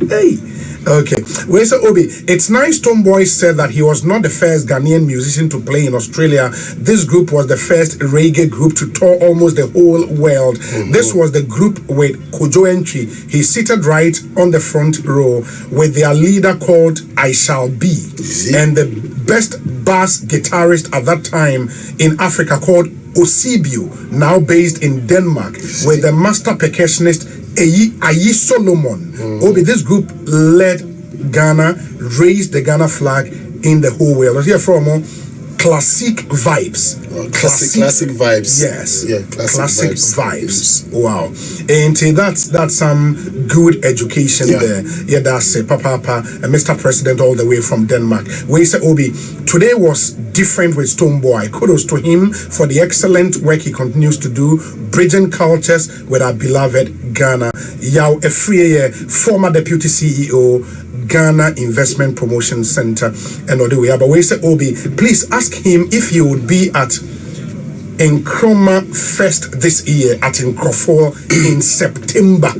Hey. Okay. Where's Obi? It's nice Stonebwoy said that he was not the first Ghanaian musician to play in Australia. This group was the first reggae group to tour almost the whole world. This was the group with Kojo Entry. He's seated right on the front row with their leader called I Shall Be. And the best bass guitarist at that time in Africa called Osibio, now based in Denmark, with the master percussionist Ayi Solomon. Obi, this group led Ghana, raised the Ghana flag in the whole world. Let's hear from Classic Vibes. Classic Vibes. Yes. Yeah, classic vibes. Wow. And that's some good education there. Yeah, that's Papa and Mr. President all the way from Denmark. We say Obi, today was different with Stonebwoy. Kudos to him for the excellent work he continues to do, bridging cultures with our beloved Ghana. Yao Efriye, former deputy CEO, Ghana Investment Promotion Center, and all the way. But we say Obi, please ask him if he would be at Nkrumah Fest this year at Nkrofo in September.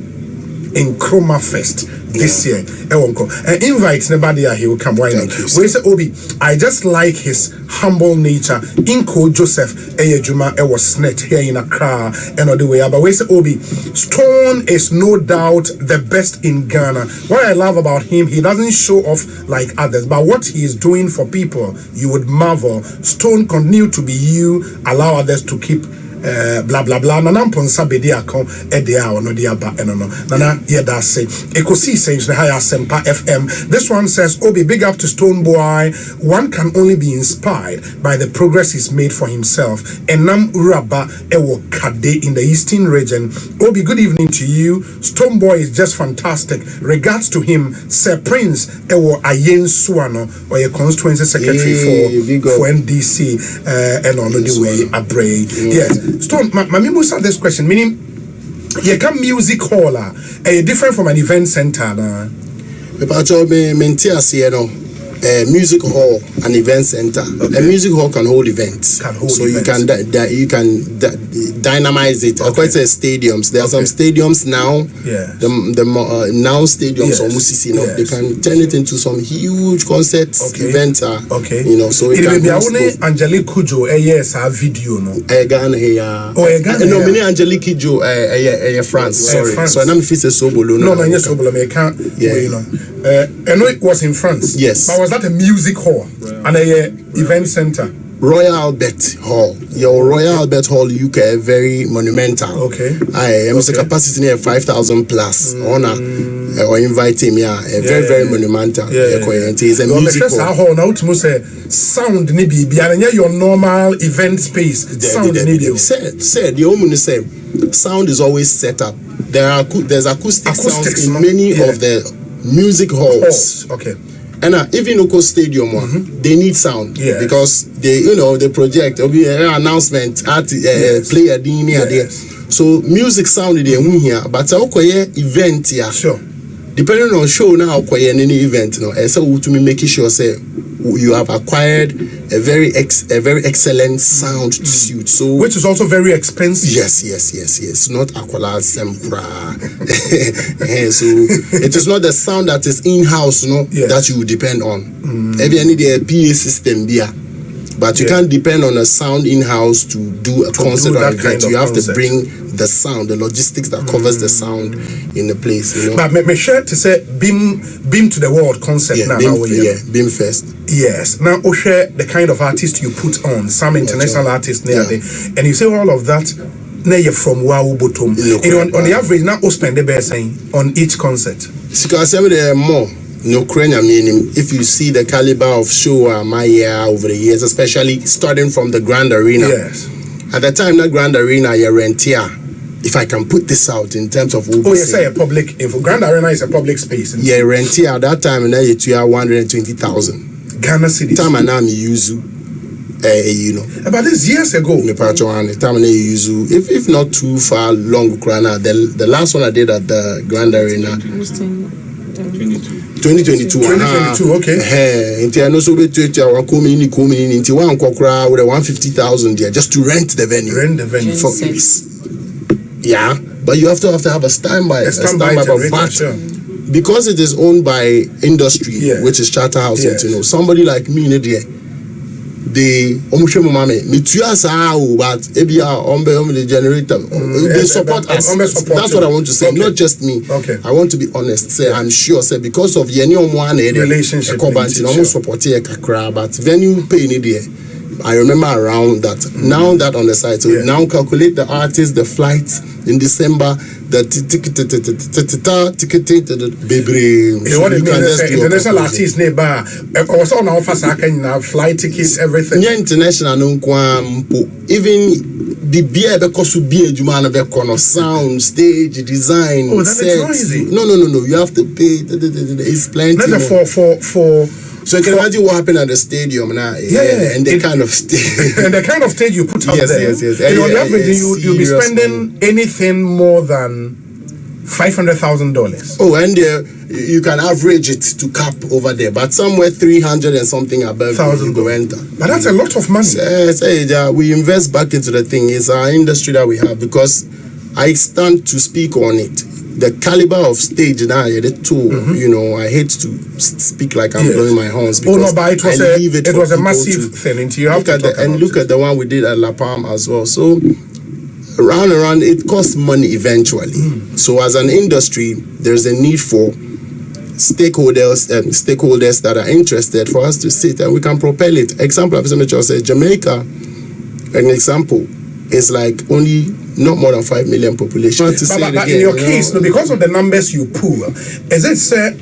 Nkrumah Fest this year. Invite nobody he will come. Why not? We say Obi, I just like his humble nature. Inko Joseph Eyejuma was snet here in Accra and all the way. But we say Obi, Stone is no doubt the best in Ghana. What I love about him, he doesn't show off like others, but what he is doing for people, you would marvel. Stone, continue to be you, allow others to keep blah blah blah. Nana mponsa bedi akon edia ono dia ba enono. Nana yeah that say Ekosiisen the higher Sempa FM. This one says Obi, big up to Stonebwoy. One can only be inspired by the progress he's made for himself. Enam Uraba Ewo Kade in the Eastern region. Obi, good evening to you. Stonebwoy is just fantastic. Regards to him, Sir Prince Ewo Ayen Suano, or your constituency secretary for NDC and on the way Abre. Yes. Stone, my Musa this question, meaning you can music hall different from an event center. Music hall, an event center. A music hall can hold events. You can dynamize it. Quite say stadiums. There are some stadiums now. The now stadiums or Musisi, they can turn it into some huge concerts, events. You know, so it can be only Angelique Kujo. Yes, a video no. Ghana here. No, many Angelique Kujo. France. Sorry. So I'm fixing Sobolo. No, I'm not Sobolo. I can't. You know. I know it was in France. Yes. But was that a music hall and a event center? Royal Albert Hall. Your Royal Albert Hall UK very monumental. I am the capacity near 5,000 plus. Honor or invite him very monumental. It is a music hall. Now to say sound nibi your normal event space. Sound nibi. Said the woman say sound is always set up. There's acoustic sounds in many of the music halls. And even local stadium they need sound because they project. There'll be an announcement at player there. So music sound there here, but event here. Sure. Depending on show now, any event, so to me making sure say you have acquired a very excellent sound to suit. So which is also very expensive. Yes. Not Aquala Sempra. So it is not the sound that is in-house, that you depend on. Maybe I need a PA system there. But you can't depend on a sound in-house to do a concert or event. You have to bring the sound, the logistics that covers the sound in the place. But me share to say beam to the world concept now. Beam Fest. Yes. Now share the kind of artist you put on, some international artists near there, and you say all of that. Now you're from Wow Bottom. On the average, now spend the best on each concert. Because there are more. No Ukrainian meaning. If you see the caliber of show my year over the years, especially starting from the Grand Arena. Yes. At the time, that Grand Arena, you rent here. If I can put this out in terms of say a public. If Grand Arena is a public space. Yeah, rent here at that time, and then you 120,000. Ghana City. Time and now use About this years ago. If not too far long, the last one I did at the Grand Arena. 2022. Okay. Into I know so be to our coming into one kokra with 150,000 there just to rent the venue. For but you have to have a standby. But because it is owned by industry, which is Charterhouse, you know, somebody like me, they but the generator they support us. That's what I want to say. Not just me. I want to be honest. Say I'm sure. Say because of relationship, almost support but venue pay I remember around that. Now that on the site, so now calculate the artists, the flights in December, the ticket, baby. What it means is international artists neighbor. Also on offer, flight tickets, everything. Yeah, international even the beer because to be a Jumana Bekono sound, stage, design, sets. No. You have to pay. It's plenty. For. So you can imagine what happened at the stadium now, and the kind of stage, and the kind of stage you put out there. Yes. On average, you'll be spending anything more than $500,000. Oh, and you can average it to cap over there, but somewhere 300 and something above you go enter. But that's a lot of money. We invest back into the thing. It's our industry that we have because I stand to speak on it. The caliber of stage now, the tool, you know, I hate to speak like I'm blowing my horns because but it was a massive thing. You have look at the one we did at La Palma as well. So around, it costs money eventually. So as an industry, there's a need for stakeholders that are interested for us to sit and we can propel it. Example, I've said Jamaica, an example, is like only not more than 5 million population. But in your case, because of the numbers you pull, is it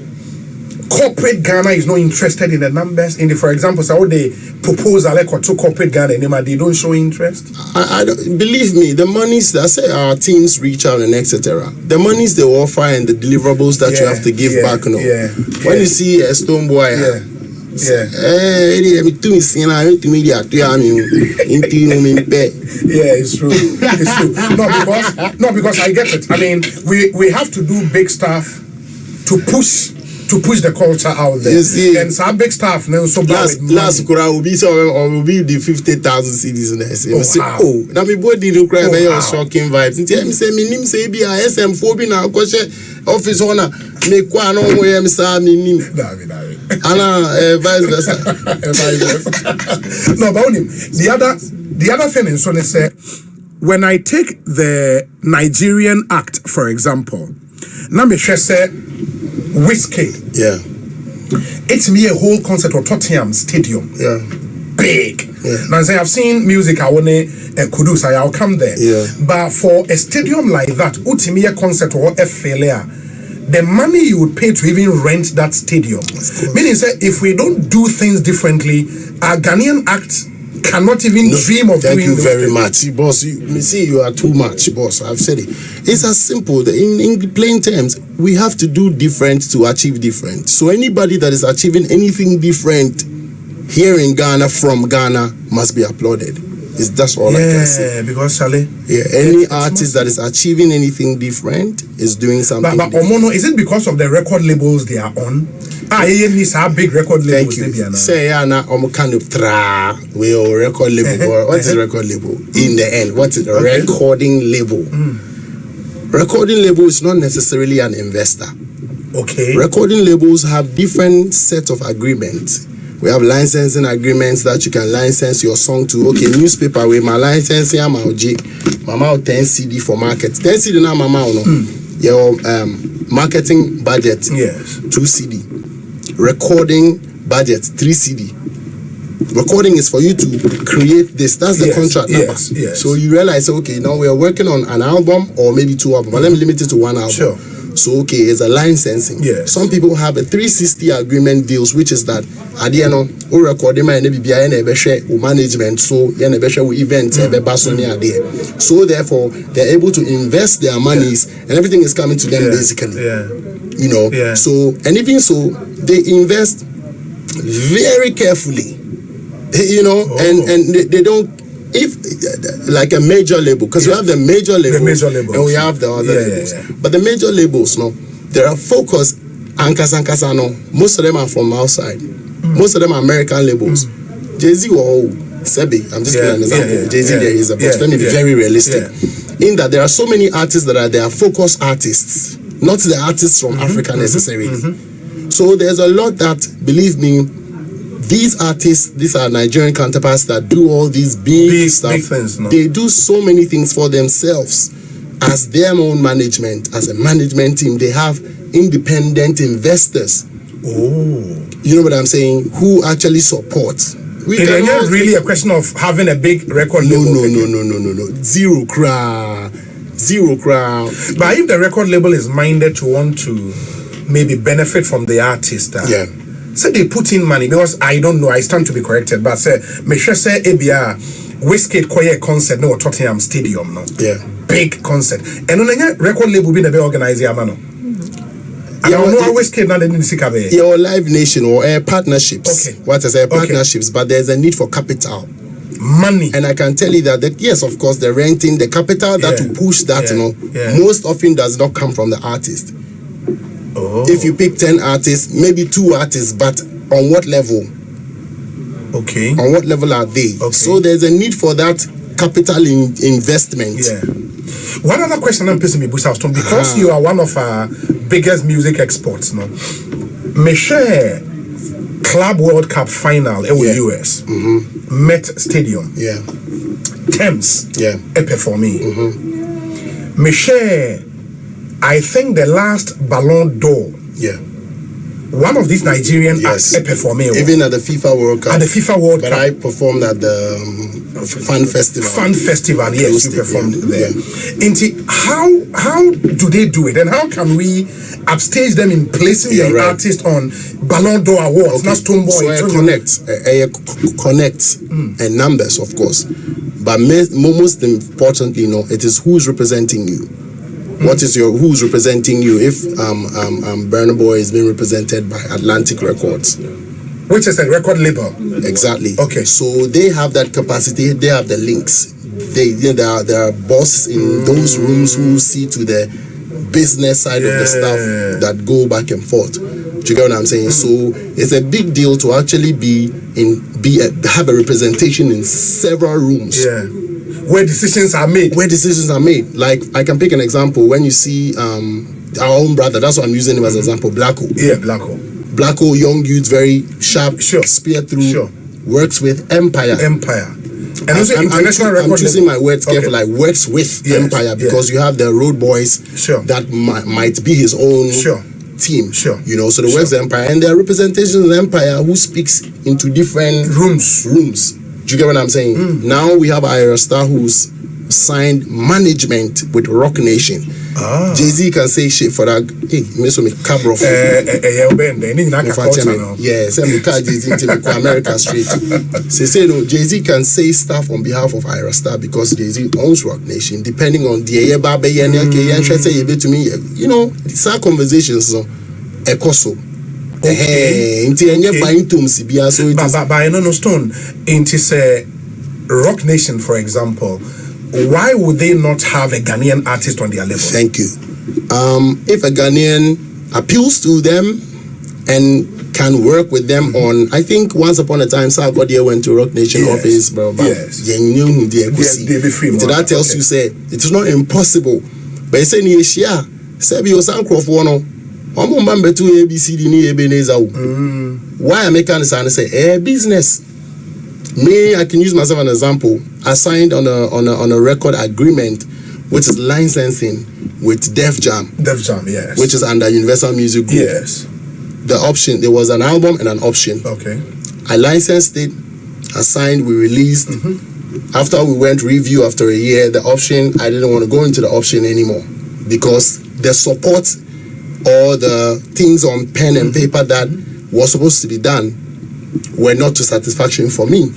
corporate Ghana is not interested in the numbers? For example, so they propose to corporate Ghana, they don't show interest? I don't, believe me, the monies that say our teams reach out and etc. The monies they offer and the deliverables that you have to give back. When you see a Stonebwoy, it's true. No, because I get it. I mean, we have to do big stuff to push the culture out there. And some big stuff now. So last Kura will be the 50,000 CDs in there. Now me boy didn't cry very shocking vibes. Me say me name say be SM4 be na office owner me kwa no way me say me name. Vice versa. No, but the other thing is when they say when I take the Nigerian act for example, now me say Whiskey. Yeah. It's me a whole concert of Tottenham Stadium. Yeah. Big. Yeah. Now say I've seen music I wanna Kudus, I'll come there. Yeah. But for a stadium like that, ultimate concert or a failure, the money you would pay to even rent that stadium. Meaning say if we don't do things differently, our Ghanaian act cannot even dream of doing. Thank you very much, boss. You are too much, boss. I've said it. It's as simple. In plain terms, we have to do different to achieve different. So anybody that is achieving anything different here in Ghana from Ghana must be applauded. That's all I can say. Because Charlie. Any artist that is achieving anything different is doing something. But Omono, is it because of the record labels they are on? Needs have big record labels. Thank you. Say na kind of we record label. What is record label? In the end, what is a recording label? Recording label is not necessarily an investor. Okay. Recording labels have different sets of agreements. We have licensing agreements that you can license your song to. Okay, newspaper with my licensing, I'm out 10 CD for market. 10 CD now, mama, your marketing budget, 2 CD. Recording budget, 3 CD. Recording is for you to create this. That's the contract number. Yes. So you realize, okay, now we are working on an album or maybe 2 albums, but let me limit it to 1 album. Sure. So okay, it's a licensing. Yes. Some people have a 360 agreement deals, which is that at the end of recording my management, so events so therefore they're able to invest their monies and everything is coming to them basically. You know. So and even so they invest very carefully. You know, and they don't. If like a major label, because we have the major labels, and we have the other labels. But the major labels, no, they are focused. Ankasa, no, most of them are from outside. Most of them are American labels. Jay-Z or Sebi, I'm just giving an example. Jay-Z there is a boss. Let me be very realistic. In that there are so many artists that are focused artists. not the artists from Africa necessarily. So there's a lot that, believe me, these artists, these are Nigerian counterparts that do all these big stuff. Big things, no? They do so many things for themselves as their own management, as a management team. They have independent investors. Oh, you know what I'm saying? Who actually support. It's not really a question of having a big record label. No. Zero crown. But if the record label is minded to want to maybe benefit from the artist, so they put in money, because I don't know, I stand to be corrected, but say me sure say ABR Wizkid choir concert no Tottenham Stadium no. Yeah. Big concert. And on a record label be never organize ya man. And I know Wizkid now didn't see kabe. Your Live Nation or partnerships. Okay. What I say partnerships, but there's a need for capital. Money. And I can tell you that yes, of course, the renting, the capital that will push that, most often does not come from the artist. Oh. If you pick 10 artists, maybe 2 artists, but on what level? Okay. On what level are they? Okay. So there's a need for that capital investment. Yeah. One other question I'm pissing me, Busaston, because you are one of our biggest music exports, no? Me share Club World Cup final in the US. Met Stadium. Yeah. Thames. Yeah. For me. Me share, I think the last Ballon d'Or. Yeah. One of these Nigerian acts perform even at the FIFA World Cup. At the FIFA World Cup. But I performed at the Fun Festival. Fun Festival, yes, you performed there. Yeah. How do they do it, and how can we upstage them in placing the artist on Ballon d'Or awards? Not Stonebwoy. So connect and numbers, of course, but most importantly, it is who is representing you. What is who's representing you? If Burna Boy is being represented by Atlantic Records, which is a record label. Exactly. Okay. So they have that capacity. They have the links. There are bosses in those rooms who see to the business side of the stuff that go back and forth. Do you get what I'm saying? So it's a big deal to actually have a representation in several rooms. Yeah. Where decisions are made. Like, I can pick an example. When you see our own brother, that's what I'm using him as an example, Blacko. Yeah, Blacko. Blacko, young youth, very sharp, spear through, works with Empire. And also international record. I'm choosing my words carefully, like works with Empire, because you have the Road Boys that might be his own team. So the works with Empire, and there are representations of Empire who speaks into different rooms. Do you get what I'm saying? Now we have Ira Star who's signed management with Rock Nation. Jay-Z can say shit for that. Hey, me so me cabro. Yes, I'm Jay-Z to America straight. Say no, Jay-Z can say stuff on behalf of Ira Star because Jay-Z owns Rock Nation. Depending on the to me, these conversations. Ekoso. Okay. But no Stone. It is a Rock Nation, for example. Why would they not have a Ghanaian artist on their level? Thank you. If a Ghanaian appeals to them and can work with them on, I think once upon a time, South Korea went to Rock Nation office, bro. Yes. That tells you, say, it is not impossible. But it's saying, Sebi Osankrof Wono. Why I make an say business? Me, I can use myself as an example. I signed on a record agreement, which is licensing with Def Jam. Yes. Which is under Universal Music Group. Yes. The option, there was an album and an option. Okay. I licensed it, I signed, we released. After we went review after a year, the option, I didn't want to go into the option anymore because the support or the things on pen and paper that was supposed to be done were not to satisfaction for me.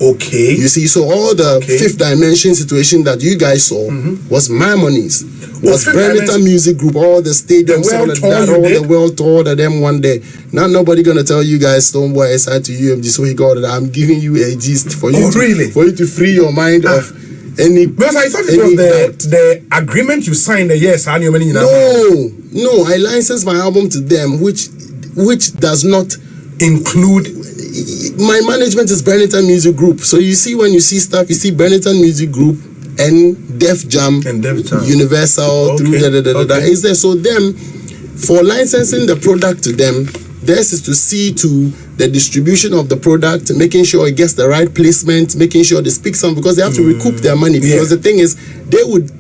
Okay. You see, so all the fifth dimension situation that you guys saw was my monies. Was Bernita Music Group, all the stadiums, all the world tour that them one day. Not nobody gonna tell you guys Stonebwoy aside to UMG, so he got it. I'm giving you a gist for you for you to free your mind of any. Because I thought it was the agreement you signed the yes, and No, I licensed my album to them, which does not include. My management is Bernita Music Group. So you see, when you see stuff, you see Bernita Music Group and Def Jam, Universal, through is there. So them, for licensing the product to them, theirs is to see to the distribution of the product, making sure it gets the right placement, making sure they speak some, because they have to recoup their money. Because the thing is, they would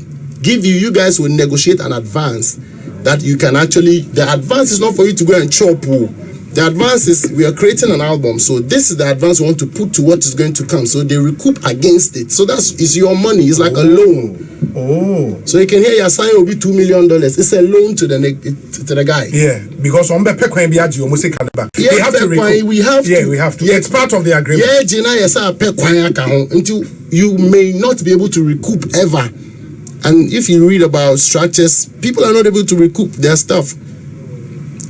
give you guys will negotiate an advance that you can actually, the advance is not for you to go and chop. The advance is, we are creating an album, so this is the advance we want to put to what is going to come. So they recoup against it. So it's your money. It's like a loan. So you can hear your sign will be $2 million. It's a loan to the guy. Yeah, because on the they have to recoup. We have to. It's part of the agreement. Yeah, Gina, yes, until you may not be able to recoup ever. And if you read about structures, people are not able to recoup their stuff.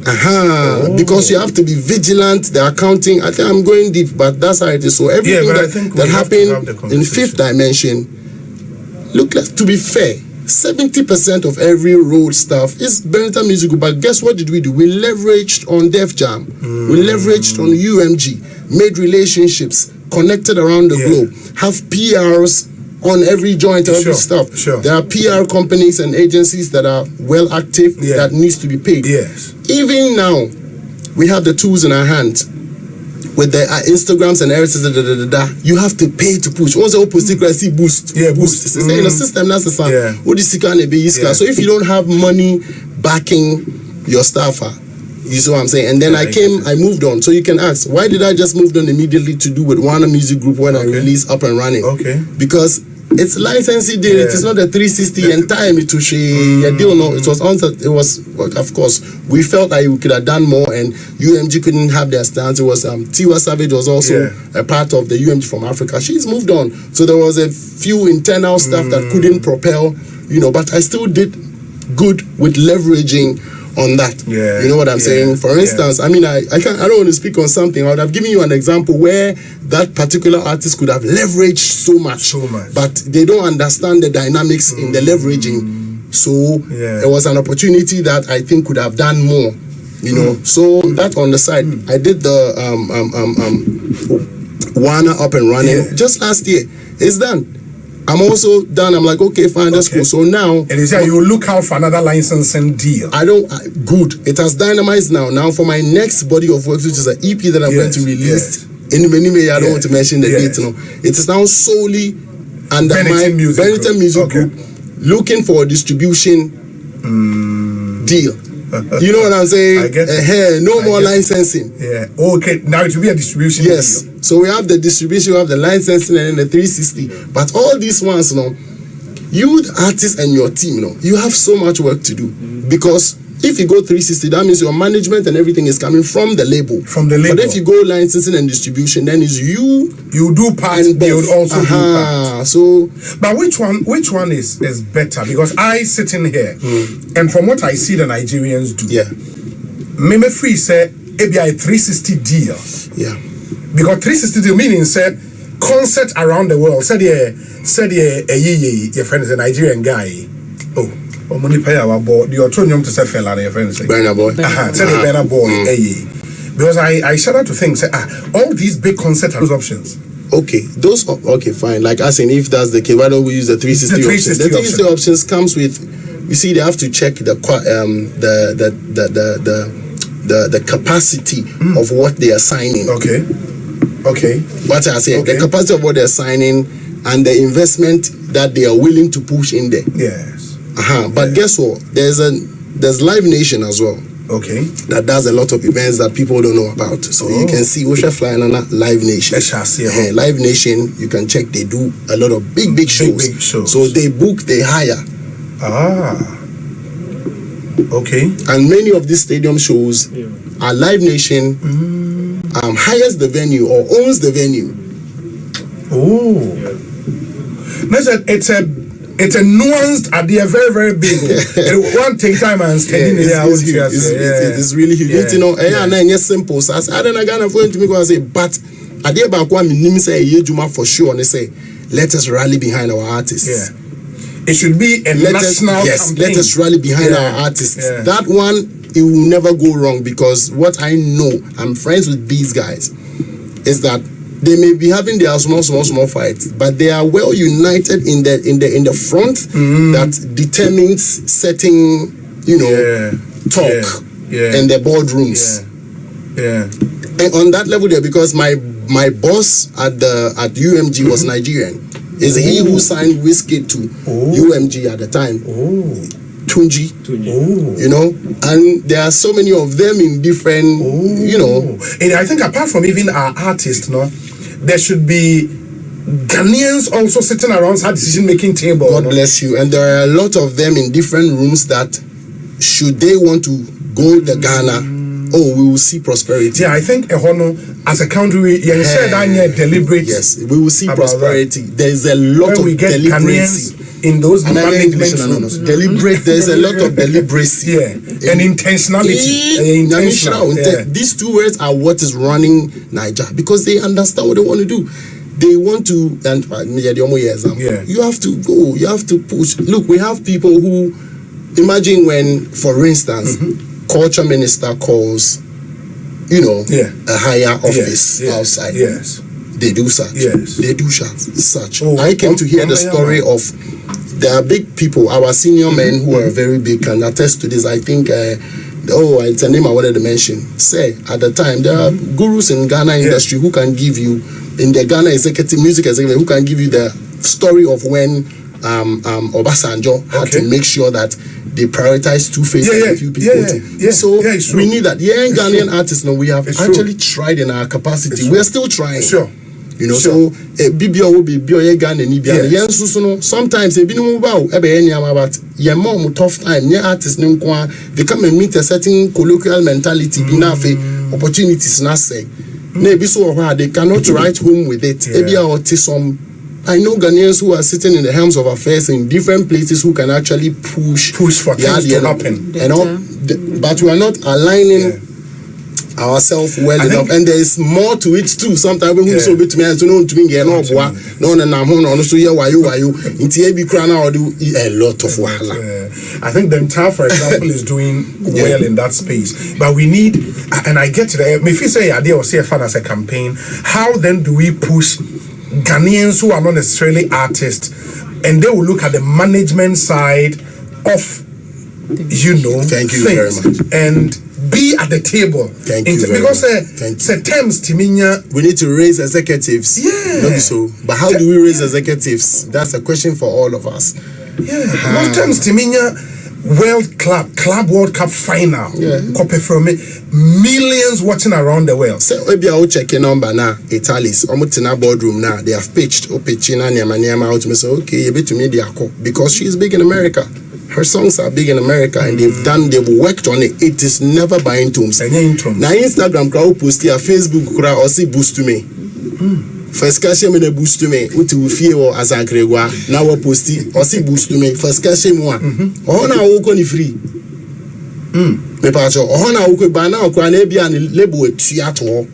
Because you have to be vigilant, the accounting. I think I'm going deep, but that's how it is. So everything that happened in fifth dimension, to be fair, 70% of every road stuff is Benetton Music Group. But guess what did we do? We leveraged on Def Jam. We leveraged on UMG, made relationships, connected around the globe, have PRs on every joint, every stuff. There are PR companies and agencies that are well active that needs to be paid. Even now, we have the tools in our hands with the Instagrams and everything. You have to pay to push. Once you post it, see boost. Boost. It's in the system. That's the sound. So if you don't have money backing your staffer, you see what I'm saying? And then I moved on. So you can ask, why did I just move on immediately to do with Warner Music Group when I released Up and Running? Because it's licensing deal. It is not a 360 and time it to share deal. No, it was of course we felt that we could have done more, and UMG couldn't have their stance. It was Tiwa Savage was also a part of the UMG from Africa. She's moved on, so there was a few internal stuff that couldn't propel, but I still did good with leveraging on that. You know what I'm saying? For instance, I mean, I don't want to speak on something. I would have given you an example where that particular artist could have leveraged so much, but they don't understand the dynamics in the leveraging. So it was an opportunity that I think could have done more. So that on the side, I did the Warner Up and Running just last year. It's done. I'm also done. I'm like, okay, fine, that's cool. So now, and you say you will look out for another licensing deal. Good. It has dynamized now. Now for my next body of work, which is an EP that I'm going to release. In many I don't want to mention the date. It is now solely under Benetton Music Group, looking for a distribution deal. You know what I'm saying? I get no more licensing. Okay, now it will be a distribution deal. So we have the distribution, we have the licensing, and then the 360. But all these ones, you, the artist and your team, you have so much work to do. Because if you go 360, that means your management and everything is coming from the label. But if you go licensing and distribution, then it's you. You do part, and they would also do part. So, but which one is better? Because I sit in here, and from what I see the Nigerians do, Meme Free said, maybe a 360 deal. Because 360 deal meaning said concert around the world. Said your friend is a Nigerian guy. Money pay our boy. The autonomy to say fella, your friend say. Burna Boy. Said the Burna Boy. Because I shudder to think, say, all these big concert have those options. Okay, fine. Like asking if that's the case, why don't we use the 360 options? The 360 options comes with, you see, they have to check the capacity of what they are signing. What I say, the capacity of what they're signing and the investment that they are willing to push in there. But guess what? There's Live Nation as well. That does a lot of events that people don't know about. So you can see Osha flying on Live Nation. Live Nation, you can check, they do a lot of big shows. So they book, they hire. And many of these stadium shows are Live Nation hires the venue or owns the venue. It's a nuanced idea, very, very big. It won't take time and studying it. It's really huge. It's simple. So I don't know to me and say, but I did about one minimum say Juma for sure, and they say, let us rally behind our artists. It should be a national campaign. Let us rally behind our artists. That one, it will never go wrong, because what I know, I'm friends with these guys, is that They may be having their small fights, but they are well united in the front that determines certain, talk in the boardrooms. And on that level there, because my boss at UMG was Nigerian. Is he who signed Whiskey to UMG at the time? Tunji. And there are so many of them in different, And I think apart from even our artists, there should be Ghanaians also sitting around that decision-making table. God bless you. And there are a lot of them in different rooms that, should they want to go to Ghana, we will see prosperity. Yeah, I think as a country, we share that deliberate. Yes, we will see prosperity. There is a lot of deliberation in those management deliberate. There is a lot of deliberacy. And intentionality. These two words are what is running Niger, because they understand what they want to do. They want to, and you have to go. You have to push. Look, we have people who imagine when, for instance. Culture minister calls, a higher office outside. Yes. They do such. Yes. They do such. I came to hear the story of, there are big people, our senior men who are very big can attest to this. I think, it's a name I wanted to mention. Say, at the time, there are gurus in Ghana industry who can give you, in the Ghana music executive, who can give you the story of when Obasanjo had to make sure that they prioritize Two-Face and a few people too. So we need that. Ghanaian artists, we have actually tried in our capacity. We are still trying. Sure. So BBO will be Ghana and sometimes tough time. Artists they come and meet a certain colloquial mentality. Opportunities not say. Maybe so they cannot write home with it. I know Ghanaians who are sitting in the helms of affairs in different places who can actually push for things to happen. But we are not aligning ourselves well enough, and there is more to it too. Sometimes when we so bit me to know to me get no so why you into be crying or do a lot of wahala. I think the entire, for example, is doing well in that space, but we need, and I get to the, if you say idea or say fun as a campaign, how then do we push Ghanaians who are not necessarily artists, and they will look at the management side of Thank you very much. And be at the table. Thank you very because we need to raise executives. Not so, but how do we raise executives? That's a question for all of us. Most times Club World Cup final. Copy from me, millions watching around the world. So maybe I'll check a number now. Italy's almost in our boardroom now. They have pitched out to me. So okay, you bet to me because she's big in America. Her songs are big in America, and they've worked on it. It is never buying tombs. Now Instagram crowd post here, Facebook crowd or see boost to me. First cash me the boost to me. Uti ufie or as a gregwa. Now we post it or see boost to me. First cash me one. Oh na woko ni free. Me pacho. Oh na woko ba na woko na ebi ani label etuato.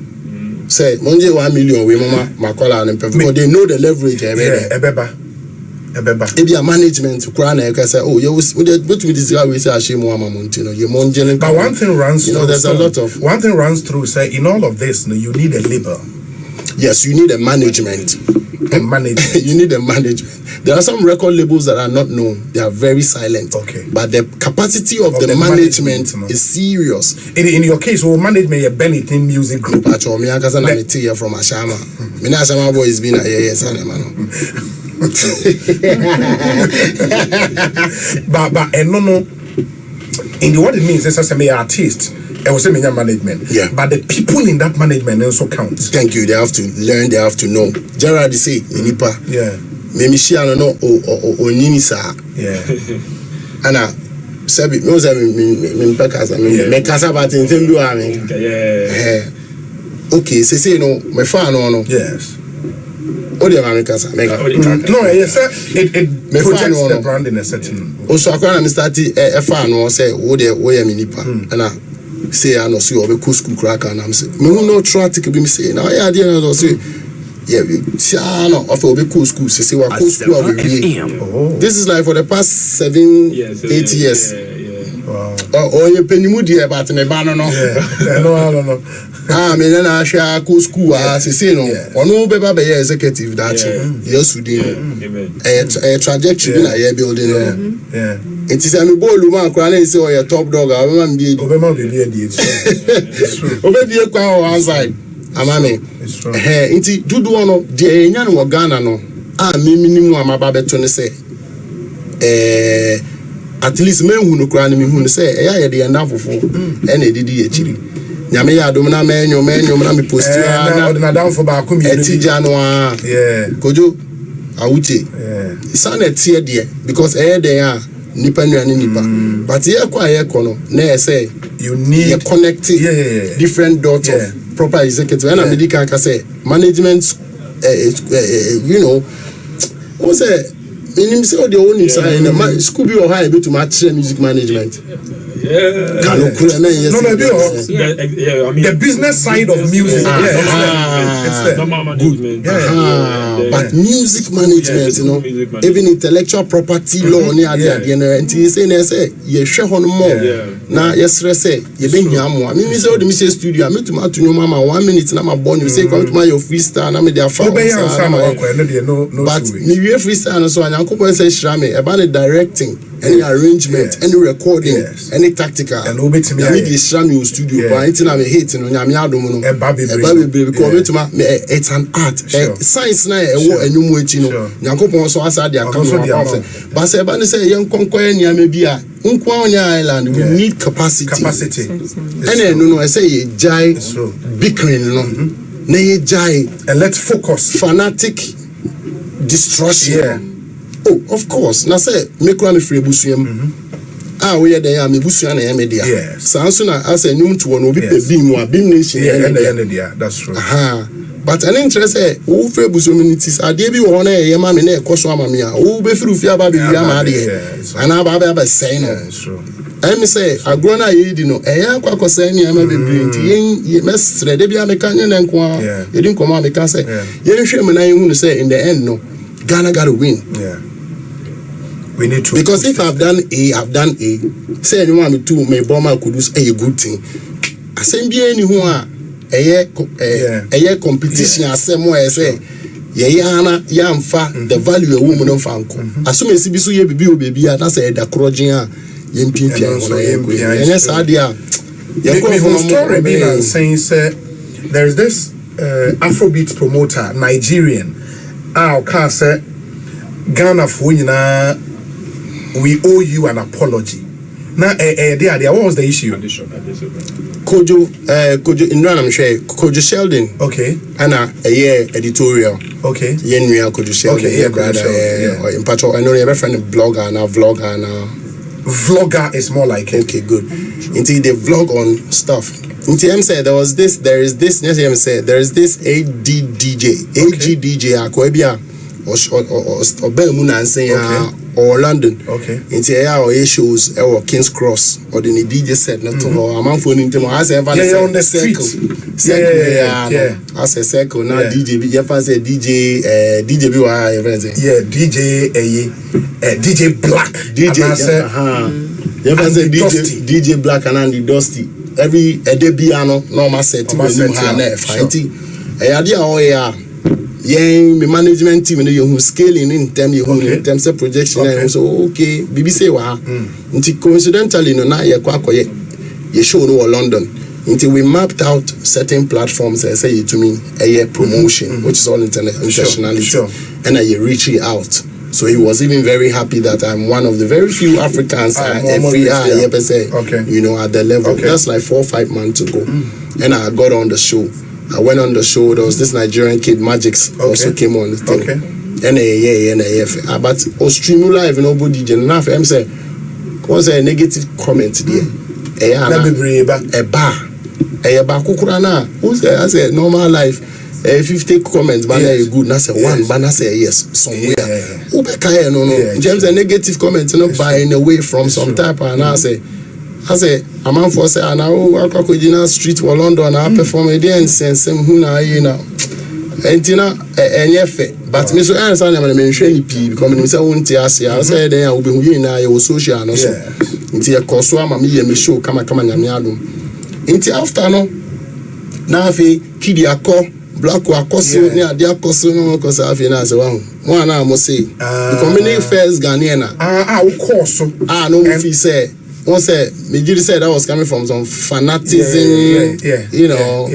Say monje 1 million we mama makola and because they know the leverage. Ebia management na you can say you what we this guy we say ashemu amamonti you monjene. But one thing runs through, there's a lot of one thing runs through, say in all of this you need a label. Yes, you need a management. You need a management. There are some record labels that are not known. They are very silent. But the capacity of the management is serious. In your case, management your Bennett in music group. From Ashama. Mina Ashama boy is been a yes but no. In what it means is as a artist. I was saying management, but the people in that management also count. Thank you. They have to learn. They have to know. Gerard say, "Nipa, maybe she I don't know or Ninisa, and I said, "No, me because me casa but in them do I mean, okay, say no, my fan no, yes." Oh, the Americans make no, yes, it projects the brand in a certain. Also, I can't start a fan or say, "Oh, the way me nipa," and I. Say I know see or be school crack and I'm say me who no try to be say now I dey know say see I know of be school say we school we this is like for the past 7-8 years. Wow. or you penny moody about me banner no. No. Me then I share go school as you say no. Or no baby executive that yes we did. A trajectory na ye building no. Yeah. It is a me ball man cry say or your top dog I remember be Obama be there it's true. Obe be kwa one side. Amame. It's true. Inti dudu ono de enya no Ghana no. Me minimum amaba beto ne say at least me hu no kra ne me hu ne say eya ye de enda fofo e na edidi yechiri nyame ya adom na me enyo na me post na down for ba komi etija no kojo awuche sana tie de because de ya nipa nuane nipa but ye kwa ye kono na say you need connect different dots of proper executive and medical can say management you know what's say in say the own inside school be or high bit to match music management. The business side of music. It's there. Good. But music management, you know, even intellectual property law near the end, and you say, you share on more. Now, yes, say, you been here more. I mean, Miss the Miss Studio, I met to know Mama 1 minute, and I'm a born. You say, come to my freestyle, and I'm their father. But you freestyle, so I'm going to say, Shami, about the directing, any arrangement, any recording, any tactical. And over to me, I need this Shami studio, but I'm hating on Yamiadomo. It's an art. Science now, a new way, you know. Yanko so outside their country. But say, young conquer maybe a Island, we need capacity. And then, no, I say, jai, bickering, no, nay, jai, and let's focus. Fanatic destruction. Oh, of course. Now say, make one free busuem. We are there, me busuan and media. Yes. So as soon as I knew to one will be beam nation. Yeah, that's true. But an interest, who free busumunities are there be one a yamma in a coswamia, who be through Fiaba Yamadi, and Ababa saying, I may say, a grown eye, you know, a young quack saying, I may be brilliant, ye must read a mechanic and qua, you didn't come on the castle. You shame and I want to say in the end, no, Ghana got to win. We need to, because if I've done A, I've done A. Say you want me to, my bomber could do a good thing. I say be anyone a year competition as somewhere say Yana Yamfa the value a woman of Fanco. As soon as you be baby, and I say the Crojia Ympia and yes, idea. The story being saying, sir, there's this Afrobeat promoter, Nigerian. Our say Ghana for we owe you an apology. Now, there, what was the issue? Kojo, in I'm sure, Kojo Sheldon. Okay. And a year editorial. Okay. Yenria Kojo Sheldon. Okay, yeah, in Patrol, I know you have a friend, blogger and a vlogger now. Vlogger is more like it. Okay, good. Until they vlog on stuff. Until M said there is this, yes, M said there is this AGDJ, Akwebia, or Belmuna and saying, or London. Okay. Into our shows or King's Cross or the DJ said not to a man for him. I say on the circle. Yeah. As a circle now DJ. You say DJ DJ DJ Black. DJ you say DJ Black and Andy Dusty. Every Debiano normal set my management team who scaling in terms of projection and so okay BBC until coincidentally no na ye show no London until we mapped out certain platforms and say to me a promotion which is all internationality and I reaching out. So he was even very happy that I'm one of the very few Africans you know at the level. That's like 4 or 5 months ago. And I got on the show. I went on the show. There was this Nigerian kid, Magix, also came on the thing. But on stream live, nobody did enough. I'm saying, what's a negative comment there? A bar. Kukurana. Who's there? I said, normal life. 50 comments, but good. I say one, but I say yes, somewhere. No. James, a negative comment, not buying away from some type, and I say, a man for say, and I walk up with street or London, I perform again, and same who now, you know. Entina enyefe but me so answer na me hwe ni pi because me say won ti ase I say den a obehu yi na ye social no so nti e koso ama me ye me show kama nyame adom nti after no na afi kidi akọ black akoso ni ade akoso no koso afi na say wa ho na mo say because me first Ghanaian we course no me feel say one said Mijiri said that was coming from some fanatism you know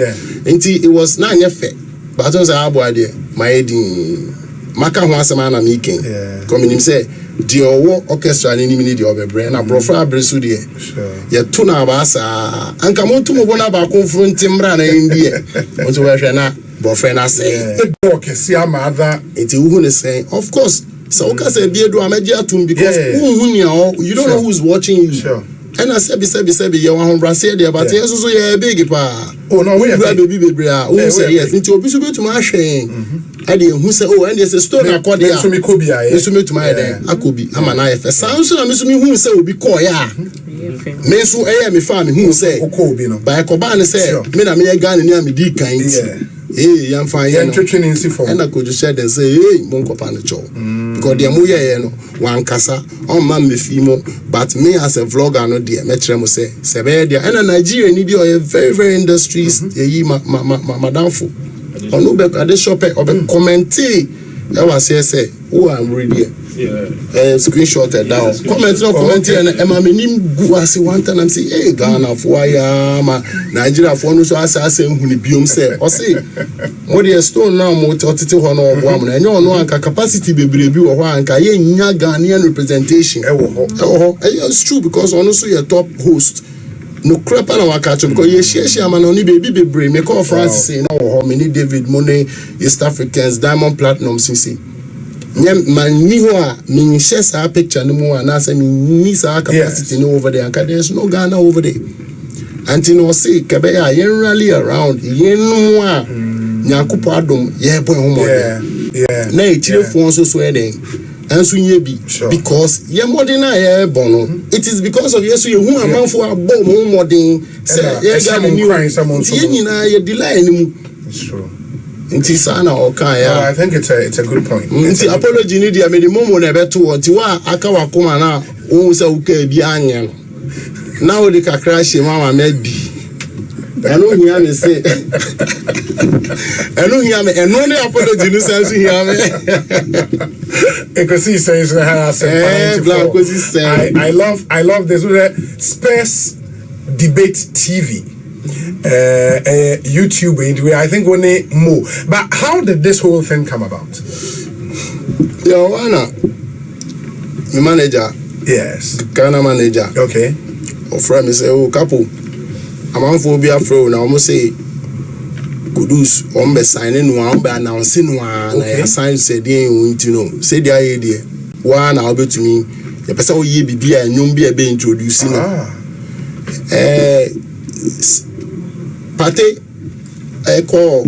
nti it was na nyefe but I don't say abo ade my edin maka ho asema na me ken come him say the owo orchestra ni ni the obebre na brofra abresu de ye to na ba sa anka montu mo bona ba confront mra na ndie onto we hwe na brofra na say orchestra amada enti who ne say of course so okay say be do amaji atum because you don't know who's watching you and I said be you wan brase there but yes so you big pa no we baby who say yes nti obi so betuma ahwen I dey who say and there's a story accord there so me ko bia ye so me tuma there akobi ama na ye first so na me so me hu say obi call ya me so me fa me hu say obi no ba ko ba ne say me na me Ghana ni am di kan ti yam fa ye no twetwe nsi for and I could just say then say mon ko pa no cho because the amu ye no wan kasa on man me fimo but me as a vlogger no there me kire mo say se be there and Nigeria ni dey very industries yi madam fo ono be ade shop e obe comment e was say who am ready screenshot it down comment and am nim go as one time am say hey Ghana for ya ma Nigeria for no so asa hu ni biom say o say mo dey stone now mo tete ho no obo am na enyo no anka capacity bebre bi wo ho anka ye nya Ghanaian representation it's true because ono so your top host no crap na wakacho because ye share man oni baby bebre me call France say na wo ho me ni David Money East Africans Diamond Platinum since man ni ho a me share sa picture no mo na say me ni sa capacity no over there and there's no Ghana over there anti no say kebe ya yen rally around yen no a nyakopo adom ye boy ho mo na e chire fo so eden anso nye bi because ye modern na ye bono it is because of yesu ye hu amanfo abo mo modern say ye ga ni ye nyina ye delay ni mu it's true nti sana oka ya I think it's a good point nti apology ni dia me di momo na beto nti wa aka wakoma na wo se uka bi anya no na wo di kakra hye mama me bi eno hia me say eno hia me eno ne apology ni sense hia me Ekosiisen is I love this Space Debate TV YouTube I think only more but how did this whole thing come about? Your Wana the manager yes Ghana manager okay or friend me say oh couple I'm for be afro na almost say Kudus on be signing no on be announcing no na sign say dey want to know say dey aye dey one na obe to me the person we bibia nyom bia be introduce no party call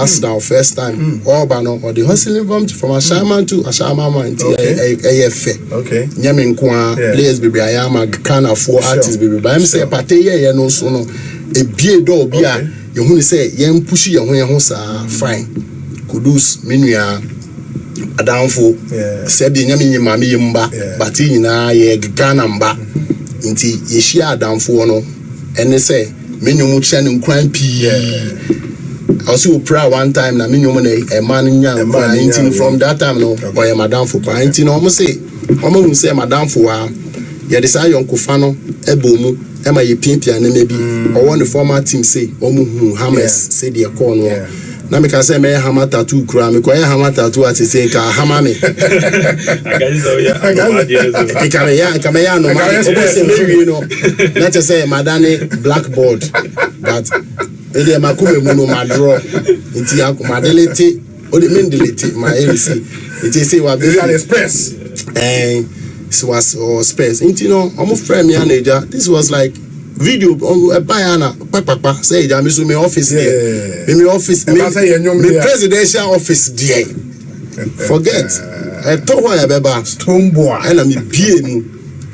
us now first time all bano or the hustling from Ashama to Ashama man okay nyame nko a players baby ayama Ghana for artists baby but I'm say party ye no so no e bie do obi a you hu say yen push ye ho sa fine Kudus menua adamfo say be nyame nyima me yimba but nyina ye Ghana mba nti ye shia adamfo no ene say menyum chia ne nkran pi also pray one time na menyum na e man nya nkran from that time no boy madam for parenti no mo say omo say madam for a ye decide yon kofa no ebomu e ma ye pimpia na mebi owo ne former team say omo hu hammers say the call no na me ka say me hammer tattoo kura me ko ye hammer tattoo at say ka hammer me kame ya no man say me no let us say madane blackboard but e dey makume mu no ma draw nti akoma delete o dey mean delete my AC it say wa be express it was space nti no omo friend me manager this was like video bayana papa say ja me so me office there me office me presidential office there forget I told her beba Stonebwoy and me bie mu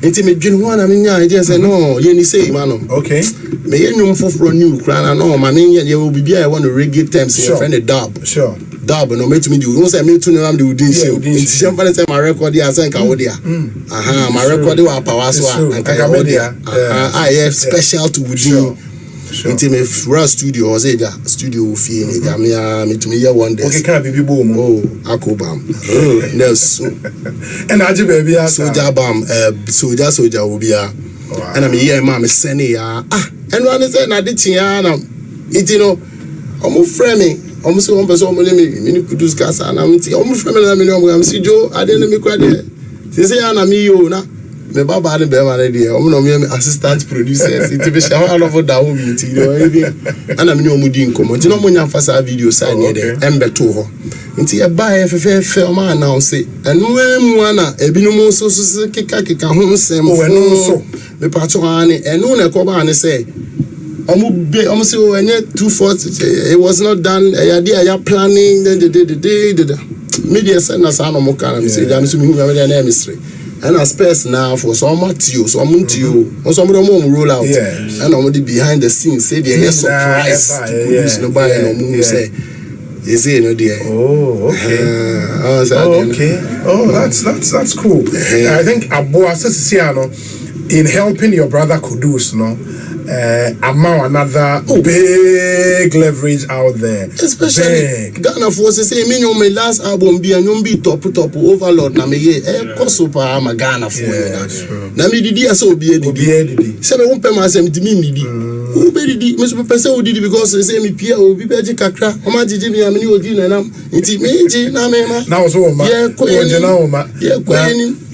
nti me dwen ho na me nya I just say no ye ni say man okay me yenum foforo new kran na man ye will be I want to reggae terms your friend a dub. Sure. Dub no me to me do. Once I me to know am the udin show. It's champagne say my record here say nka wo dia. Aha, my record wa power so nka wo dia. Aha, I special to udin. Into me for studio or say studio fee me to me one day. Okay, can be boom. Oh, akobam. No so. And aji baby soldier bam soldier will be and I mean yeah ma me send ya and one say na de tia na it you know omo frame me omo say one person omo let me kudus kasa na me omo frame na me no am see jo ade na me kwa de say na me yo na me baba ne be ma na de omo no me assistant producers it be show all over that home you know and I me omo di nkomo ti no mo nya fasa video sign here embeto ho nti e ba e fe o ma announce enu emu ana ebinom so keka ho nsem enu so me pacho ani enu na ko ba ni say omo say o enye 240 it was not done ya planning the media send us an omo kan me say jam so me hu me na mystery and as space now for so much you so montu so mo roll out and omo the behind the scenes say the surprise to produce no buy no mo say is it no dear? Oh, okay. Okay. Oh, that's cool. I think Abo Asisiano in helping your brother Kudus, no, amount another big leverage out there. Especially Ghana forces say me my last album be and be top overload na me super am Ghana for na me didi aso be didi. Say me won pay myself to me didi. Who be didi? Me super say didi because say me pia obi be kakra. O ma didi me am ni odi na nam. Nti me ji na me ma. Now so ma. Yeah, ko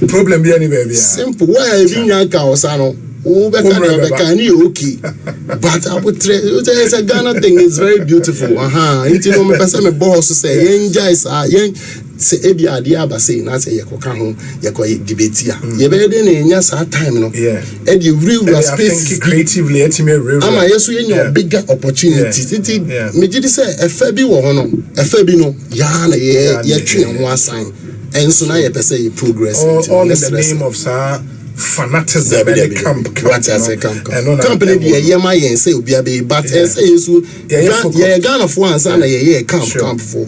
problem be any baby. Simple. Why I be nyanka osano. Okay, but I would say a Ghana thing is very beautiful. You know, my person, my boss say, young guys are young. Say, Ebi idea, but say, not say, Yakokahon, Yako debate here. You better in yes, our time, no, yeah. And you real space creatively, I'm a yes, we know bigger opportunities. It say, a Fabi or a Fabino, Yana, yeah, one sign, and so now you say progress. All in the name of Sir. Fanatism camp company my say but say so Ghana for one sana camp for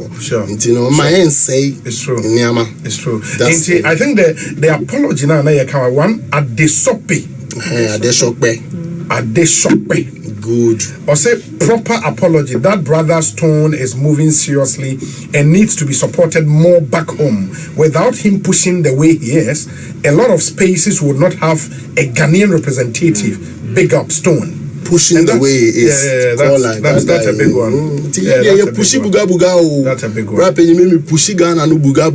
you know my say it's true I think the apology now one at the sope good or say proper apology that brother Stone is moving seriously and needs to be supported more back home. Without him pushing the way he is, a lot of spaces would not have a Ghanaian representative. Big up Stone pushing the way he is. That's a big one. Pushi buga that's a big one. Rap you me pushi Ghana no buga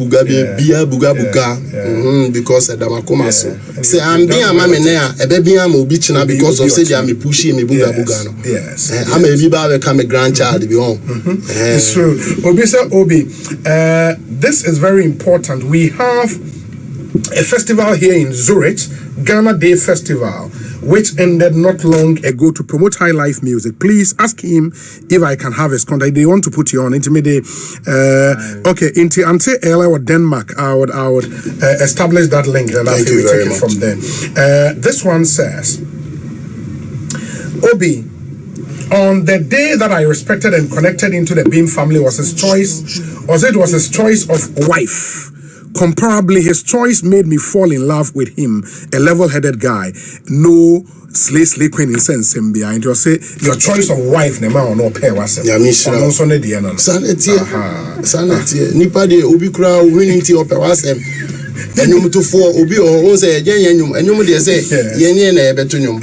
because Damakoma so say I'm being a man now ebe bia ma obi china because of say they me pushi me buga no yes I'm a biba become a grandchild be on. It's true. Obi this is very important. We have a festival here in Zurich, Ghana Day Festival, which ended not long ago to promote high life music. Please ask him if I can have his contact. They want to put you on intermediate. Okay, into Ante Ella or Denmark. I would establish that link and after we take it from there. This one says, Obi, on the day that I respected and connected into the Beam family was his choice of wife. Comparably, his choice made me fall in love with him, a level-headed guy. No slay queen in sense behind you say your choice of wife ne ma no pair was no so ne de no sanity nipa de obi kura winning ti ope wasem enyum to for obi o say enyum de say yenye na ebeto nyum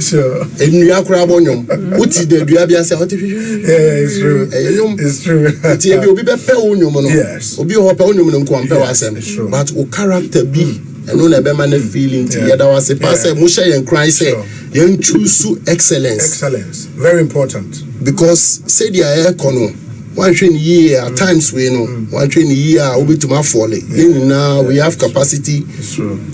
enua kura bonyum uti de dua bia say it's true it's true ti ebi obi be pe onyum no obi ho pe onyum no nko ampe wasem but o character be eno na be man feeling ti yeda wase pass mo share yen cry say yen choose excellence very important because say the air kono one train year at times we know one train year obi to ma fall now we have capacity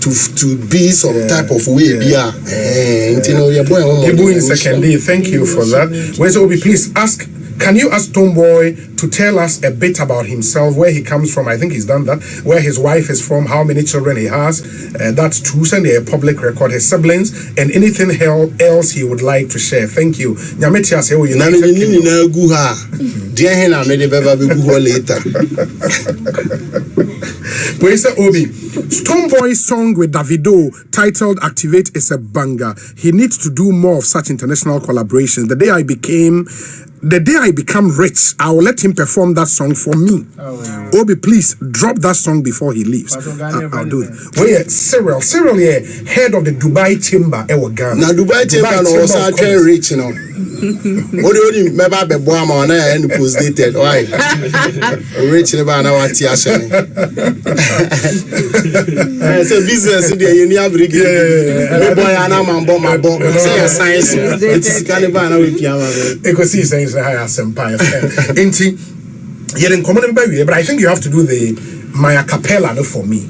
to be some type of way you know your boy in second day. Thank you for that. Where's Obi, please ask Can you ask Stonebwoy to tell us a bit about himself, where he comes from? I think he's done that. Where his wife is from, how many children he has. That's true. Send a public record, his siblings, and anything else he would like to share. Thank you. Nyametia say we Obi. Stonebwoy's song with Davido titled Activate is a banger. He needs to do more of such international collaborations. The day I become rich, I will let him perform that song for me. Obi, please drop that song before he leaves. I'll do it. Wait, Cyril, yeah, head of the Dubai Chamber, Ghana. Now Dubai Chamber was actually rich, you know. What do you remember? The boy man and post dated. Why? Rich never know what he has. It's a business. You need to bring it. Boy, I know my bomb. Say a science. It's kind of an Ekosiisen is a higher empire. Inti, you're in common, but I think you have to do the Maya Capella for me.